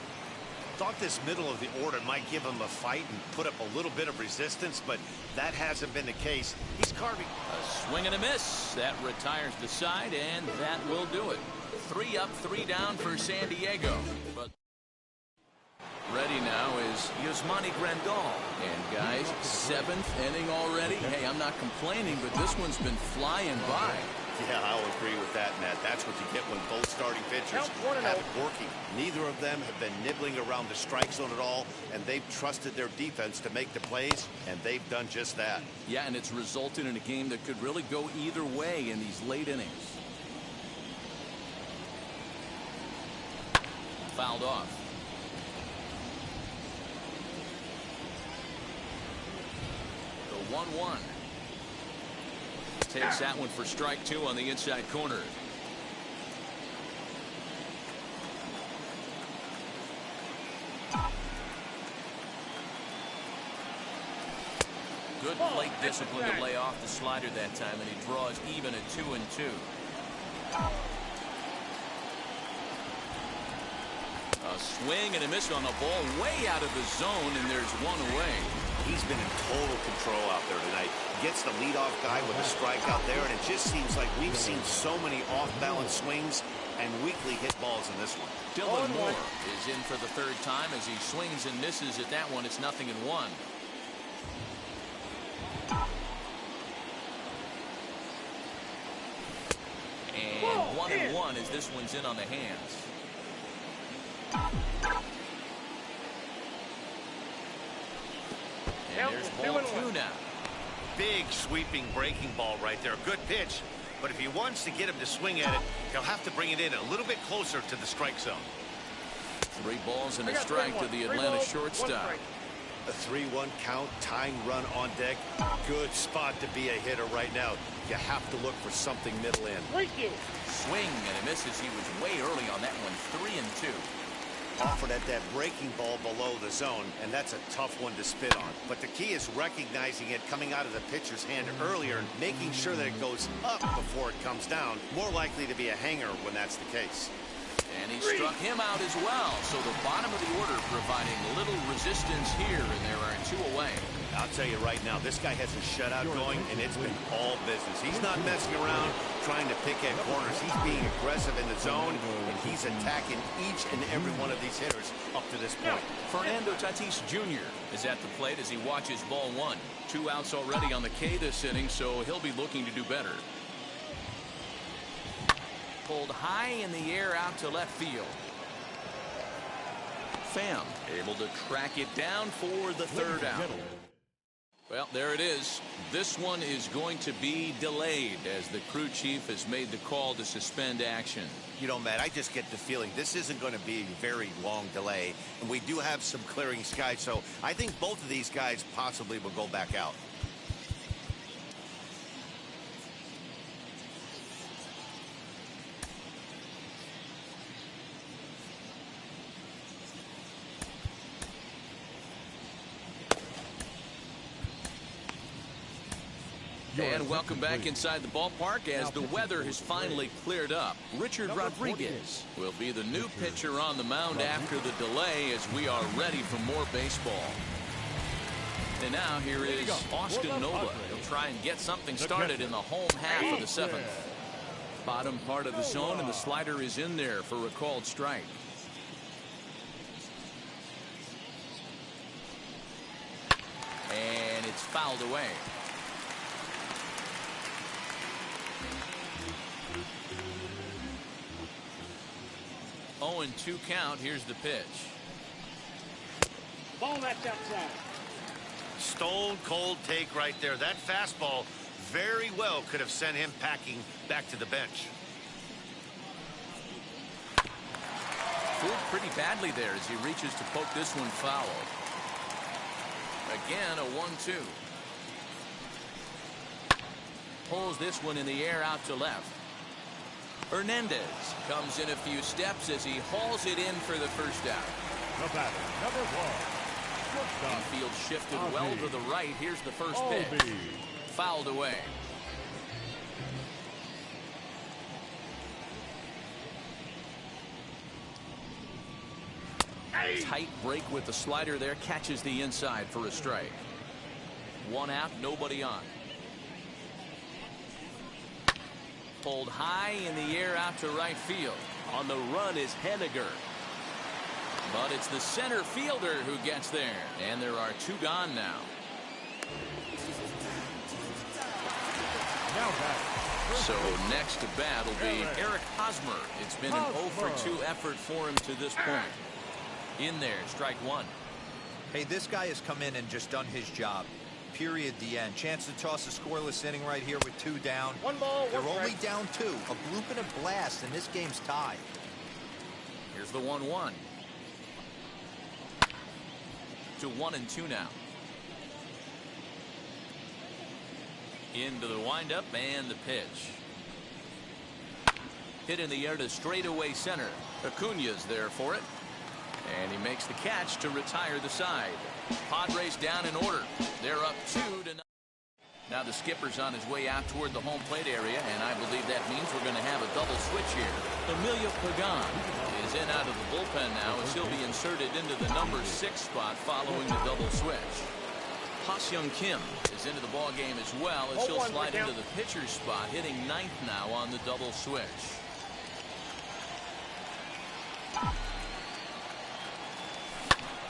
Thought this middle of the order might give him a fight and put up a little bit of resistance, but that hasn't been the case. He's carving. A swing and a miss. That retires the side, and that will do it. 3 up, 3 down for San Diego. But ready now is Yasmani Grandal. And guys, 7th inning already. Hey, I'm not complaining, but this one's been flying by. Yeah, I'll agree with that, Matt. That's what you get when both starting pitchers have it working. Neither of them have been nibbling around the strike zone at all, and they've trusted their defense to make the plays, and they've done just that. Yeah, and it's resulted in a game that could really go either way in these late innings. Fouled off. The 1-1. Takes that one for strike 2 on the inside corner. Good plate discipline to lay off the slider that time, and he draws even at 2-2. A swing and a miss on the ball way out of the zone, and there's 1 away. He's been in total control out there tonight. Gets the leadoff guy with a strike out there, and it just seems like we've seen so many off-balance swings and weakly hit balls in this one. Dylan Moore is in for the 3rd time as he swings and misses at that one. It's 0-1. And 1-1 as this one's in on the hands. And there's ball 2 now. Big sweeping breaking ball right there. Good pitch. But if he wants to get him to swing at it, he'll have to bring it in a little bit closer to the strike zone. 3 balls and a strike to the Atlanta shortstop. A 3-1 count, tying run on deck. Good spot to be a hitter right now. You have to look for something middle in. Swing and a misses. He was way early on that one. 3-2. Offered at that breaking ball below the zone, and that's a tough one to spit on. But the key is recognizing it coming out of the pitcher's hand earlier and making sure that it goes up before it comes down. More likely to be a hanger when that's the case. And he struck him out as well. So the bottom of the order providing little resistance here, and there are 2 away. I'll tell you right now, this guy has a shutout going, and it's been all business. He's not messing around trying to pick at corners. He's being aggressive in the zone, and he's attacking each and every one of these hitters up to this point. Fernando Tatis Jr. is at the plate as he watches ball 1. 2 outs already on the K this inning, so he'll be looking to do better. Pulled high in the air out to left field. Pham able to track it down for the 3rd out. Well, there it is. This one is going to be delayed as the crew chief has made the call to suspend action. You know, Matt, I just get the feeling this isn't going to be a very long delay, and we do have some clearing skies, so I think both of these guys possibly will go back out. And welcome back inside the ballpark as the weather has finally cleared up. Richard Rodriguez will be the new pitcher on the mound after the delay as we are ready for more baseball. And now here is Austin Nola. He'll try and get something started in the home half of the 7th. Bottom part of the zone, and the slider is in there for a called strike. And it's fouled away. 0-2 count. Here's the pitch. Ball that's outside. Stone cold take right there. That fastball very well could have sent him packing back to the bench. Fooled pretty badly there as he reaches to poke this one foul. Again, a 1-2. Pulls this one in the air out to left. Hernandez comes in a few steps as he hauls it in for the 1st out. The batter, number 1. Infield shifted well to the right. Here's the first pitch. Fouled away. Tight break with the slider there. Catches the inside for a strike. 1 out, nobody on. Pulled high in the air out to right field. On the run is Henniger. But it's the center fielder who gets there. And there are 2 gone now. So next to bat will be Eric Hosmer. It's been an 0-for-2 effort for him to this point. In there, strike 1. Hey, this guy has come in and just done his job. Period. The end. Chance to toss a scoreless inning right here with 2 down. 1 ball, 1 They're strike. only down 2. A bloop and a blast, and this game's tied. Here's the 1-1. To 1-2 now. Into the windup and the pitch. Hit in the air to straightaway center. Acuna's there for it. And he makes the catch to retire the side. Padres down in order. They're up 2-0. Now the skipper's on his way out toward the home plate area, and I believe that means we're going to have a double switch here. Emilio Pagan is in out of the bullpen now as he'll be inserted into the number 6 spot following the double switch. Ha-Seong Kim is into the ball game as well as he'll slide into the pitcher's spot, hitting 9th now on the double switch.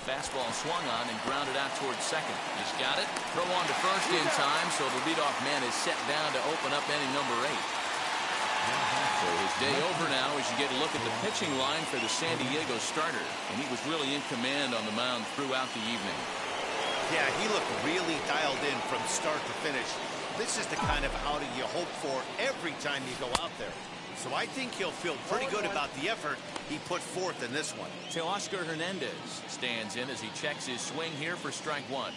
Fastball swung on and grounded out towards second. He's got it. Throw on to first in time, so the leadoff man is set down to open up inning number 8. So his day over now as you get a look at the pitching line for the San Diego starter. And he was really in command on the mound throughout the evening. Yeah, he looked really dialed in from start to finish. This is the kind of outing you hope for every time you go out there. So I think he'll feel pretty good about the effort he put forth in this one. Teoscar Hernandez stands in as he checks his swing here for strike one.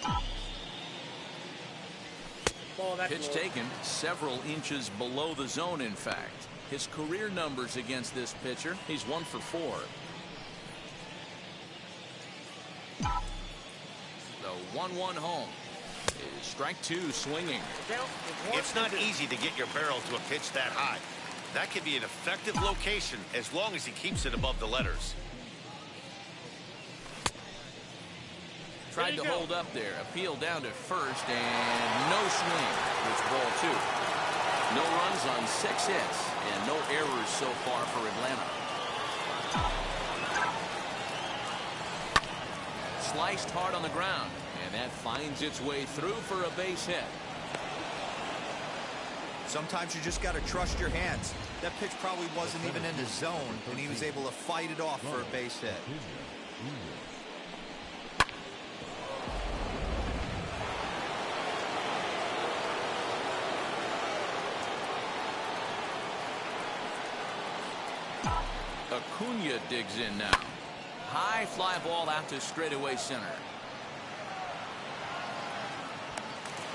Pitch taken several inches below the zone, in fact. His career numbers against this pitcher, he's 1 for 4. The 1-1 home is strike two swinging. It's not easy to get your barrel to a pitch that high. That can be an effective location as long as he keeps it above the letters. Tried to hold up there. Appeal down to first and no swing. It's ball two. No runs on 6 hits and no errors so far for Atlanta. Sliced hard on the ground, and that finds its way through for a base hit. Sometimes you just got to trust your hands. That pitch probably wasn't even in the zone, and he was able to fight it off for a base hit. Acuna digs in now. High fly ball out to straightaway center.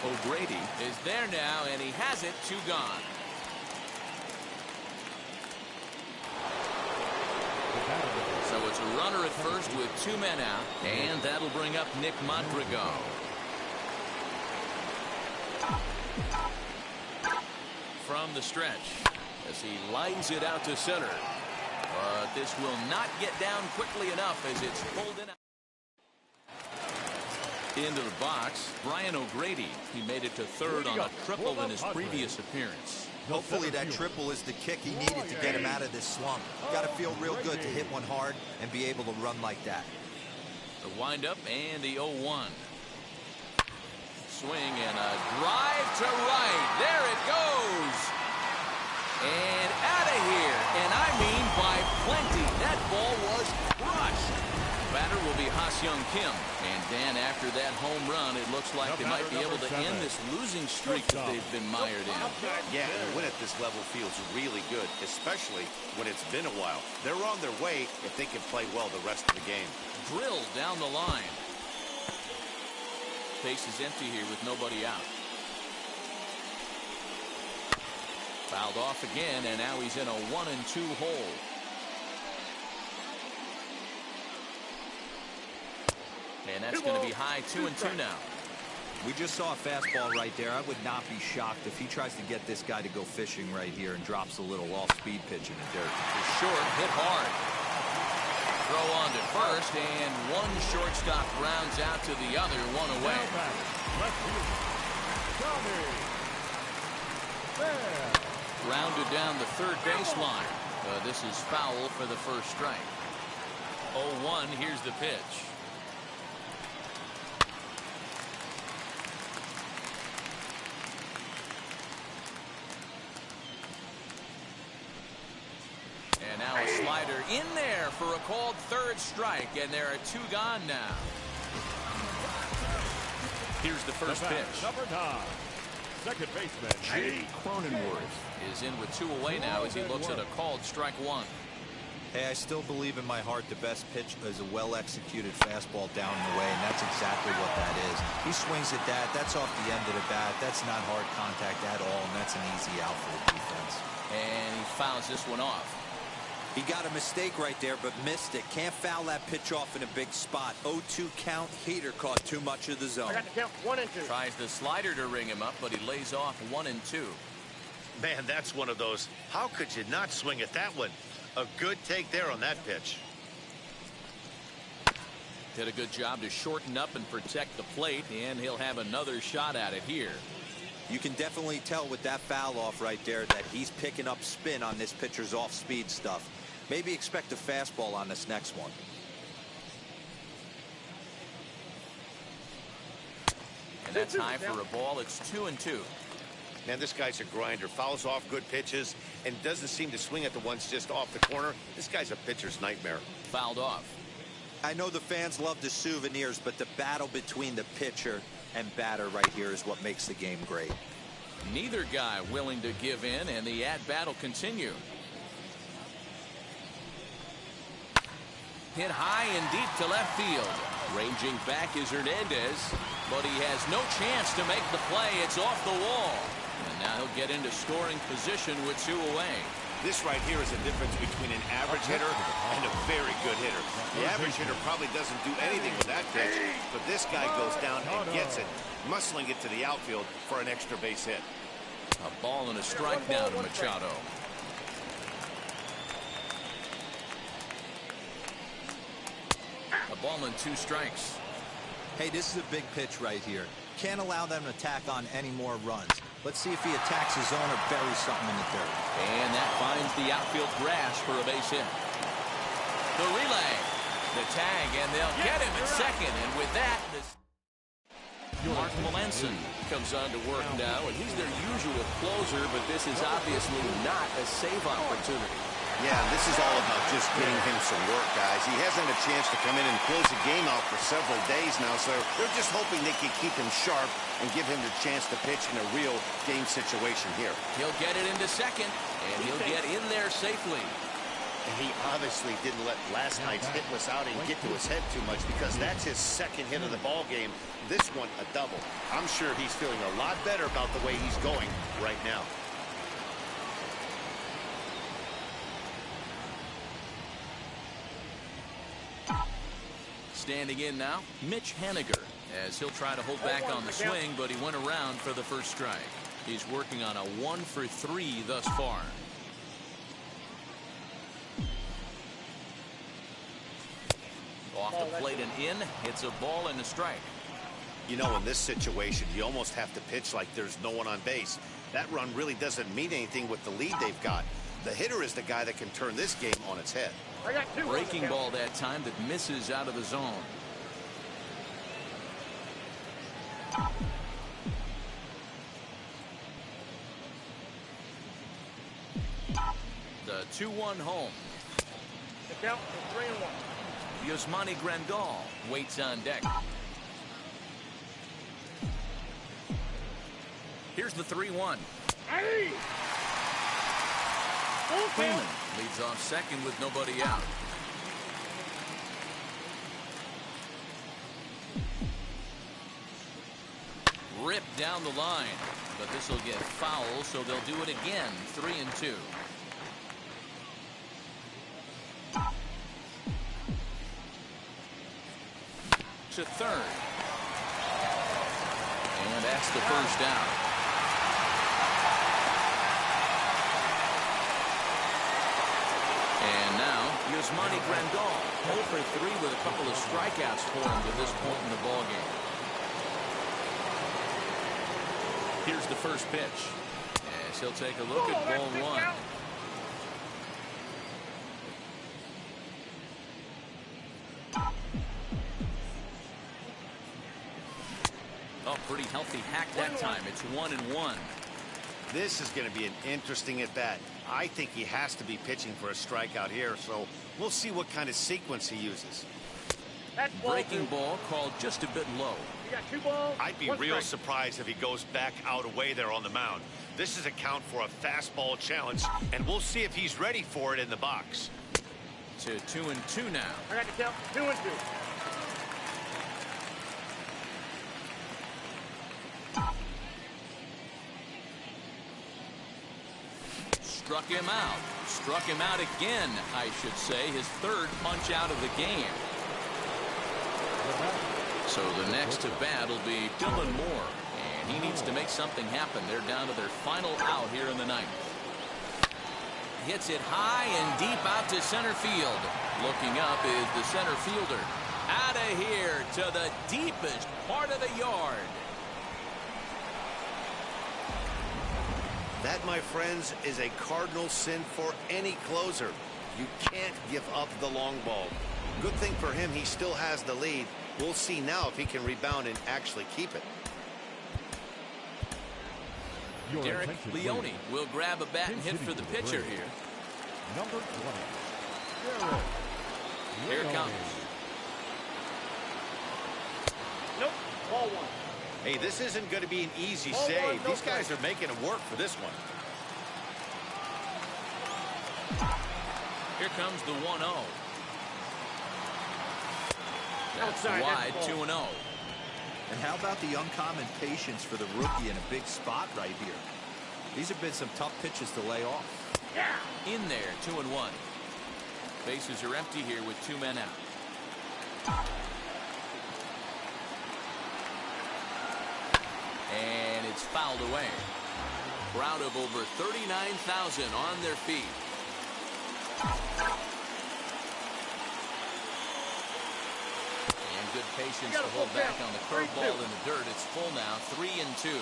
O'Grady is there now, and he has it. 2 gone. So it's a runner at first with 2 men out, and that'll bring up Nick Madrigal. From the stretch as he lines it out to center. But this will not get down quickly enough as it's pulled in. Into the box, Brian O'Grady. He made it to third on a triple in his previous appearance. Hopefully that triple is the kick he needed to get him out of this slump. Got to feel real good to hit one hard and be able to run like that. The windup and the 0-1. Swing and a drive to right. There it goes. And out of here. And I mean by plenty. That ball was crushed. Batter will be Ha-Seong Kim. And Dan, after that home run, it looks like they might be able to end this losing streak that they've been mired in. Yeah, and a win at this level feels really good, especially when it's been a while. They're on their way if they can play well the rest of the game. Drilled down the line. Base is empty here with nobody out. Fouled off again, and now he's in a 1-2 hole. And that's going to be high 2-2 now. We just saw a fastball right there. I would not be shocked if he tries to get this guy to go fishing right here and drops a little off-speed pitch in the dirt. It's short, hit hard. Throw on to first, and one shortstop grounds out to the other, 1 away. Grounded down the third baseline. This is foul for the first strike. 0-1, here's the pitch. And now a slider in there for a called third strike, and there are 2 gone now. Here's the first pitch. Number 9, second baseman Jay Cronenworth is in with 2 away now as he looks at a called strike 1. Hey, I still believe in my heart the best pitch is a well-executed fastball down the way, and that's exactly what that is. He swings at that. That's off the end of the bat. That's not hard contact at all, and that's an easy out for the defense. And he fouls this one off. He got a mistake right there, but missed it. Can't foul that pitch off in a big spot. 0-2 count. Heater caught too much of the zone. I got the count 1 and 2. Tries the slider to ring him up, but he lays off 1 and 2. Man, that's one of those. How could you not swing at that one? A good take there on that pitch. Did a good job to shorten up and protect the plate, and he'll have another shot at it here. You can definitely tell with that foul off right there that he's picking up spin on this pitcher's off-speed stuff. Maybe expect a fastball on this next one. And that's high for a ball. It's 2 and 2. Man, this guy's a grinder. Fouls off good pitches and doesn't seem to swing at the ones just off the corner. This guy's a pitcher's nightmare. Fouled off. I know the fans love the souvenirs, but the battle between the pitcher and batter right here is what makes the game great. Neither guy willing to give in, and the at-bat will continue. Hit high and deep to left field. Ranging back is Hernandez. But he has no chance to make the play. It's off the wall. And now he'll get into scoring position with 2 away. This right here is a difference between an average hitter and a very good hitter. The average hitter probably doesn't do anything with that pitch, but this guy goes down and gets it, muscling it to the outfield for an extra base hit. A ball and a strike now to Machado. A ball and 2 strikes. Hey, this is a big pitch right here. Can't allow them to tack on any more runs. Let's see if he attacks his zone or buries something in the dirt. And that finds the outfield grass for a base hit. The relay. The tag, and they'll get him at second. And with that, Mark Melanson comes on to work now, and he's their usual closer, but this is obviously not a save opportunity. Yeah, this is all about just getting him some work, guys. He hasn't a chance to come in and close the game out for several days now, so they're just hoping they can keep him sharp and give him the chance to pitch in a real game situation here. He'll get it into second, and he'll get in there safely. And he obviously didn't let last night's hitless outing get to his head too much, because that's his second hit of the ball game. This one, a double. I'm sure he's feeling a lot better about the way he's going right now. Standing in now, Mitch Haniger, as he'll try to hold back on the swing, but he went around for the first strike. He's working on a 1-for-3 thus far. Off the plate and in, it's a ball and a strike. You know, in this situation, you almost have to pitch like there's no one on base. That run really doesn't mean anything with the lead they've got. The hitter is the guy that can turn this game on its head. I got 2. Breaking ball that time that misses out of the zone. The 2-1 home. The count is 3-1. Yasmani Grandal waits on deck. Here's the 3-1. Hey! Freeman leads off second with nobody out. Ripped down the line, but this will get foul, so they'll do it again. 3-2. To third. And that's the first out. And now, Yasmani Grandal, 0 for 3 with a couple of strikeouts for him to this point in the ballgame. Here's the first pitch. As he'll take a look at ball 1. Oh, pretty healthy hack that time. It's 1-1. This is going to be an interesting at-bat. I think he has to be pitching for a strikeout here, so we'll see what kind of sequence he uses. Breaking ball called just a bit low. You got 2 balls. I'd be real surprised if he goes back out away there on the mound. This is a count for a fastball challenge, and we'll see if he's ready for it in the box. To 2-2 now. I got the count 2-2. Struck him out. Struck him out again, I should say. His third punch out of the game. So the next to bat will be Dylan Moore. And he needs to make something happen. They're down to their final out here in the ninth. Hits it high and deep out to center field. Looking up is the center fielder. Out of here to the deepest part of the yard. That, my friends, is a cardinal sin for any closer. You can't give up the long ball. Good thing for him, he still has the lead. We'll see now if he can rebound and actually keep it. Derek Leone will grab a bat and hit for the pitcher here. Number 20. Here it comes. Nope. Ball 1. Hey, this isn't going to be an easy Ball save. one, no These guys strike. are making it work for this one. Here comes the 1-0. That's Outside, wide, that's 2-0. And how about the uncommon patience for the rookie in a big spot right here? These have been some tough pitches to lay off. In there, 2-1. Bases are empty here with 2 men out. And it's fouled away. Crowd of over 39,000 on their feet. And good patience to hold back on the curveball in the dirt. It's full now, 3-2.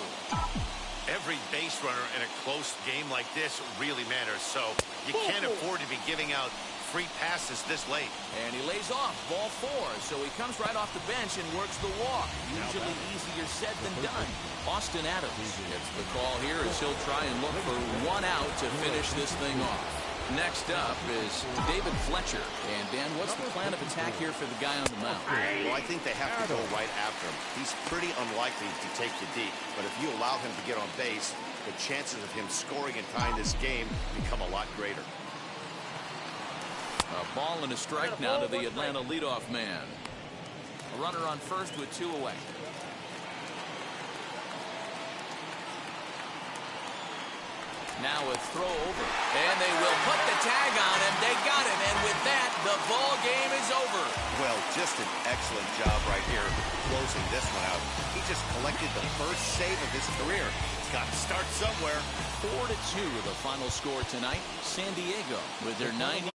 Every base runner in a close game like this really matters, so you can't afford to be giving out free passes this late. And he lays off, ball 4, so he comes right off the bench and works the walk. Usually easier said than done. Austin Adams gets the call here as he'll try and look for 1 out to finish this thing off. Next up is David Fletcher. And Dan, what's the plan of attack here for the guy on the mound? Well, I think they have to go right after him. He's pretty unlikely to take you deep, but if you allow him to get on base, the chances of him scoring and tying this game become a lot greater. A ball and a strike now to the Atlanta leadoff man. A runner on first with 2 away. Now a throw over. And they will put the tag on him. They got him. And with that, the ball game is over. Well, just an excellent job right here closing this one out. He just collected the first save of his career. He's got to start somewhere. 4-2 the final score tonight. San Diego with their 90.